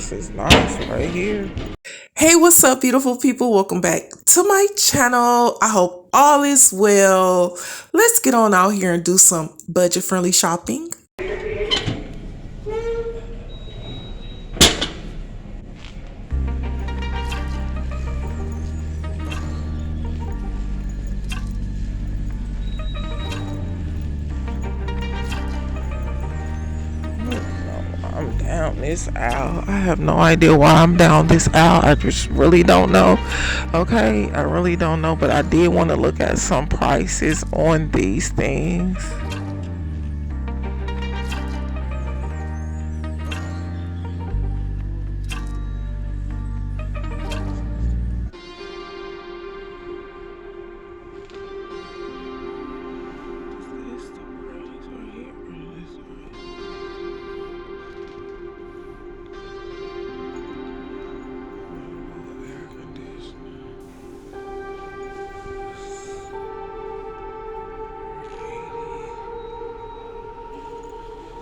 this is nice right here. Hey, what's up, beautiful people? Welcome back to my channel. I hope all is well. Let's get on out here and do some budget-friendly shopping. I'm down this aisle. I have no idea why I'm down this aisle. I just really don't know. Okay, I really don't know, but I did want to look at some prices on these things.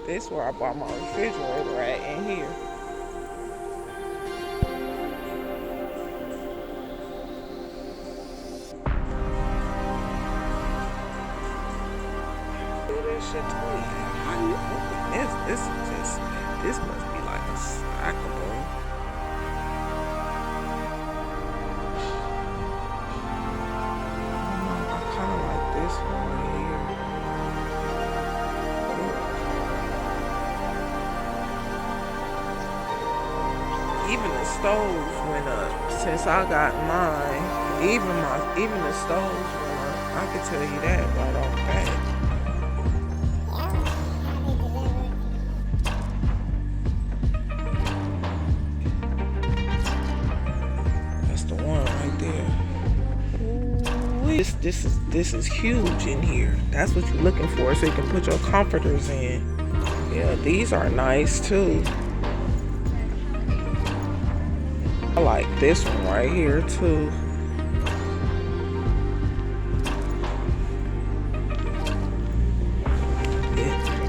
This is where I bought my refrigerator at in here. Do this shit to me. How do you open this? This must be like a stackable. I kind of like this one right here. Even the stoves went up since I got mine. Even the stoves went up. I can tell you that right off the bat. That's the one right there. Ooh, this is huge in here. That's what you're looking for, so you can put your comforters in. Yeah, these are nice too. I like this one right here too.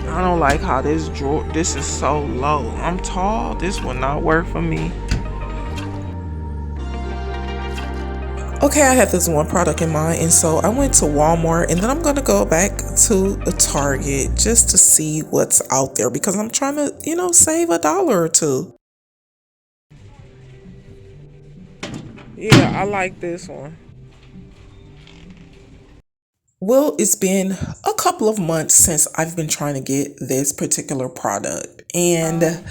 I don't like how this is so low. I'm tall. This will not work for me. Okay, I had this one product in mind, and so I went to Walmart, and then I'm gonna go back to a Target just to see what's out there because I'm trying to, save $1 or $2. Yeah, I like this one. Well, it's been a couple of months since I've been trying to get this particular product. And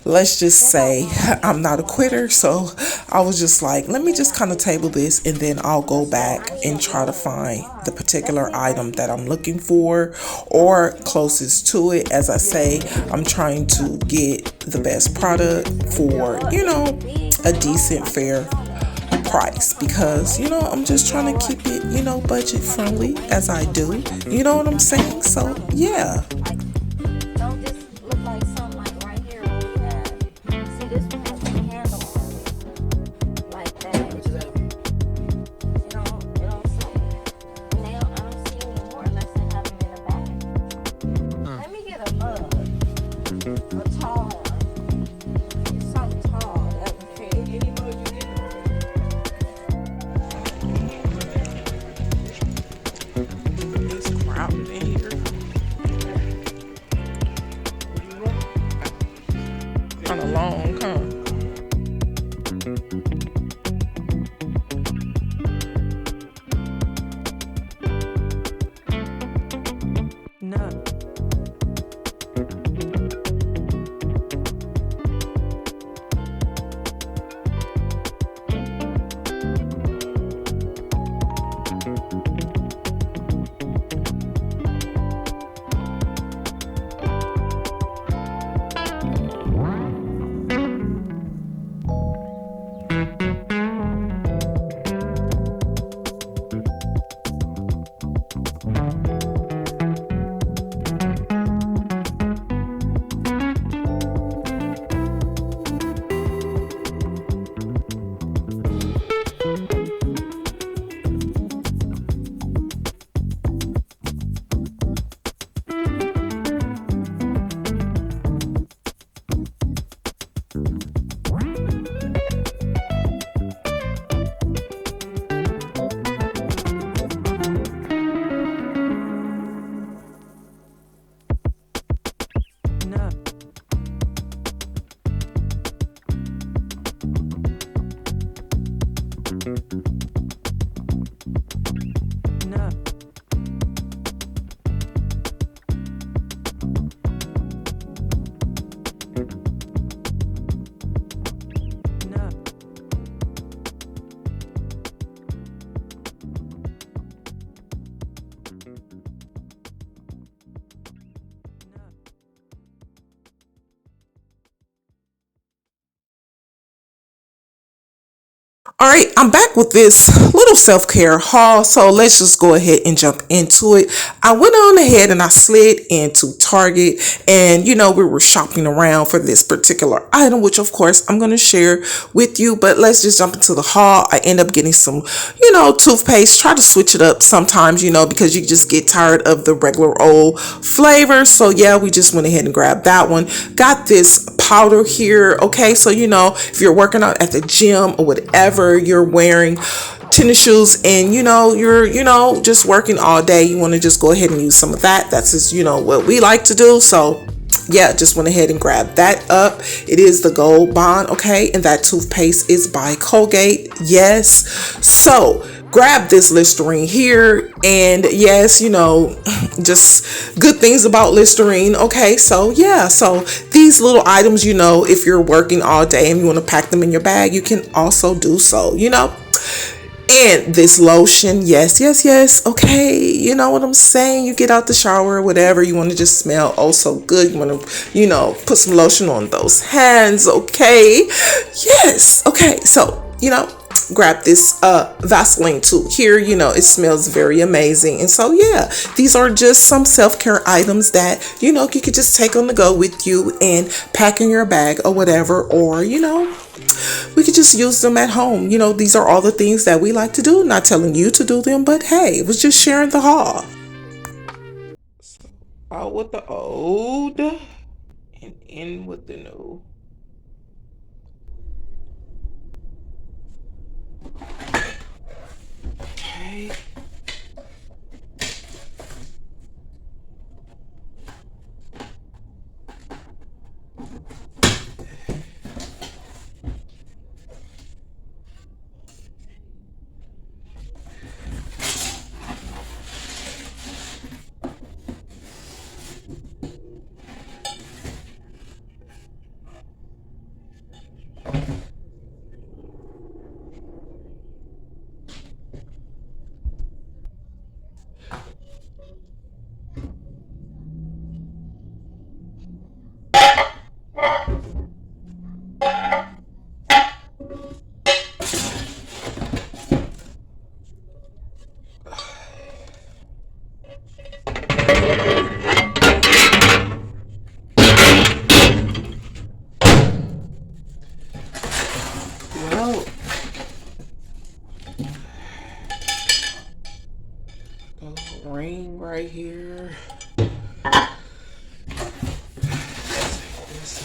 let's just say I'm not a quitter. So I was just like, let me just kind of table this and then I'll go back and try to find the particular item that I'm looking for or closest to it. As I say, I'm trying to get the best product for, a decent, fair price because I'm just trying to keep it budget friendly as I do, you know what I'm saying? So yeah. All right, I'm back with this little self care haul. So let's just go ahead and jump into it. I went on ahead and I slid into Target, and we were shopping around for this particular item, which of course I'm going to share with you. But let's just jump into the haul. I end up getting some, toothpaste. Try to switch it up sometimes, because you just get tired of the regular old flavor. So yeah, we just went ahead and grabbed that one. Got this powder here. Okay, so if you're working out at the gym or whatever, you're wearing tennis shoes and you're just working all day, you want to just go ahead and use some of that. That's just what we like to do. So yeah, just went ahead and grabbed that up. It is the Gold Bond, okay, and that toothpaste is by Colgate. Yes, so grab this Listerine here, and yes, just good things about Listerine. Okay, so yeah, so these little items, if you're working all day and you want to pack them in your bag, you can also do so. And this lotion, yes, yes, yes. Okay, you know what I'm saying? You get out the shower or whatever, you want to just smell oh so good. You want to, put some lotion on those hands. Okay, yes. Okay, so, grab this Vaseline too. Here, it smells very amazing. And so, yeah, these are just some self-care items that, you could just take on the go with you and pack in your bag or whatever, or, we could just use them at home. These are all the things that we like to do. Not telling you to do them, but hey, it was just sharing the haul. Out with the old and in with the new. Okay. Well, the ring right here. This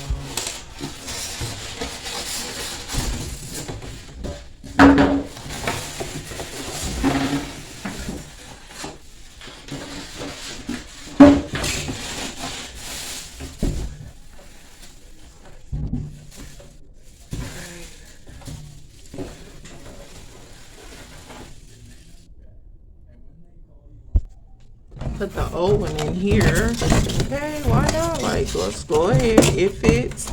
put the old one in here. Okay, why not? Like, let's go ahead. It fits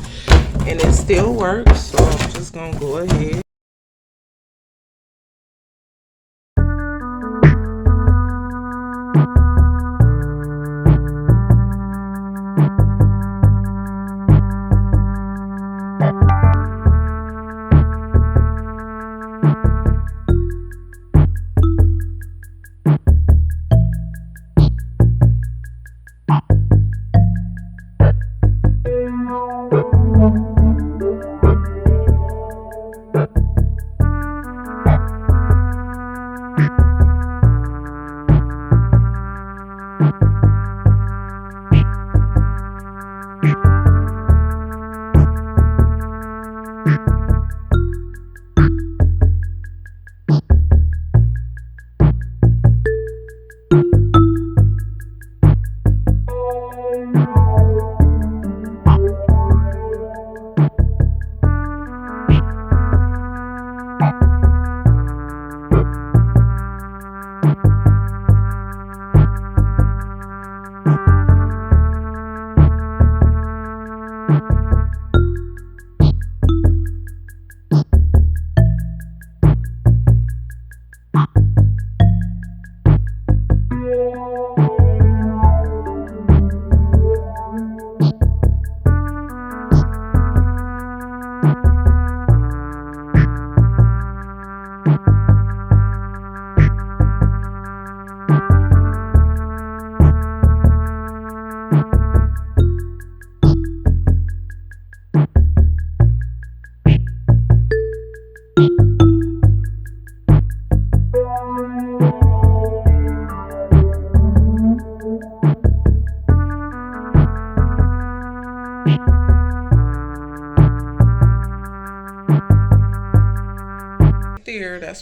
and it still works. So I'm just gonna go ahead.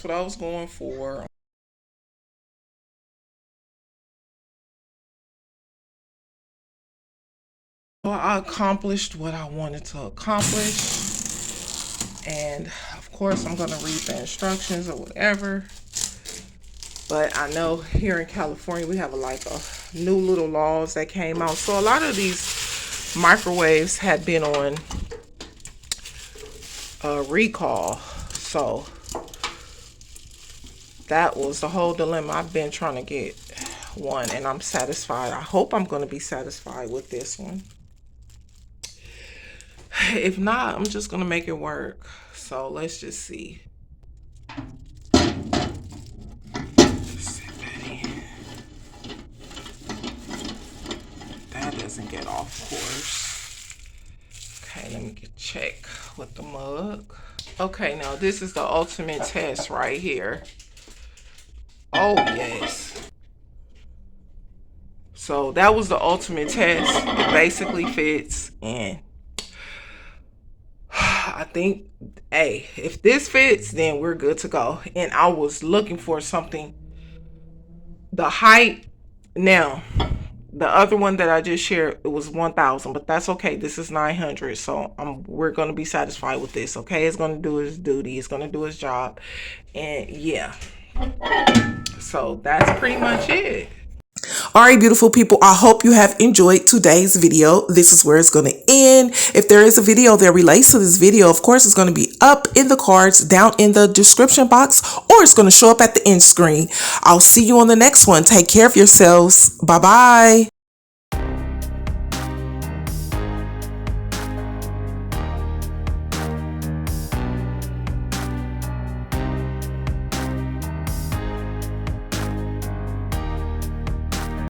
what I was going for. So I accomplished what I wanted to accomplish. And of course, I'm going to read the instructions or whatever. But I know here in California, we have a new little laws that came out. So a lot of these microwaves had been on recall. So that was the whole dilemma. I've been trying to get one and I'm satisfied. I hope I'm going to be satisfied with this one. If not, I'm just going to make it work. So let's just see. That doesn't get off course. Okay, let me check with the mug. Okay, now this is the ultimate test right here. Oh, yes. So that was the ultimate test. It basically fits in. I think, hey, if this fits, then we're good to go. And I was looking for something. The height, now, the other one that I just shared, it was 1,000, but that's okay. This is 900, so we're going to be satisfied with this, okay? It's going to do its duty. It's going to do its job. And yeah, so that's pretty much it. All right, beautiful people, I hope you have enjoyed today's video. This is where it's going to end. If there is a video that relates to this video, of course, it's going to be up in the cards, down in the description box, or it's going to show up at the end screen. I'll see you on the next one. Take care of yourselves. Bye-bye.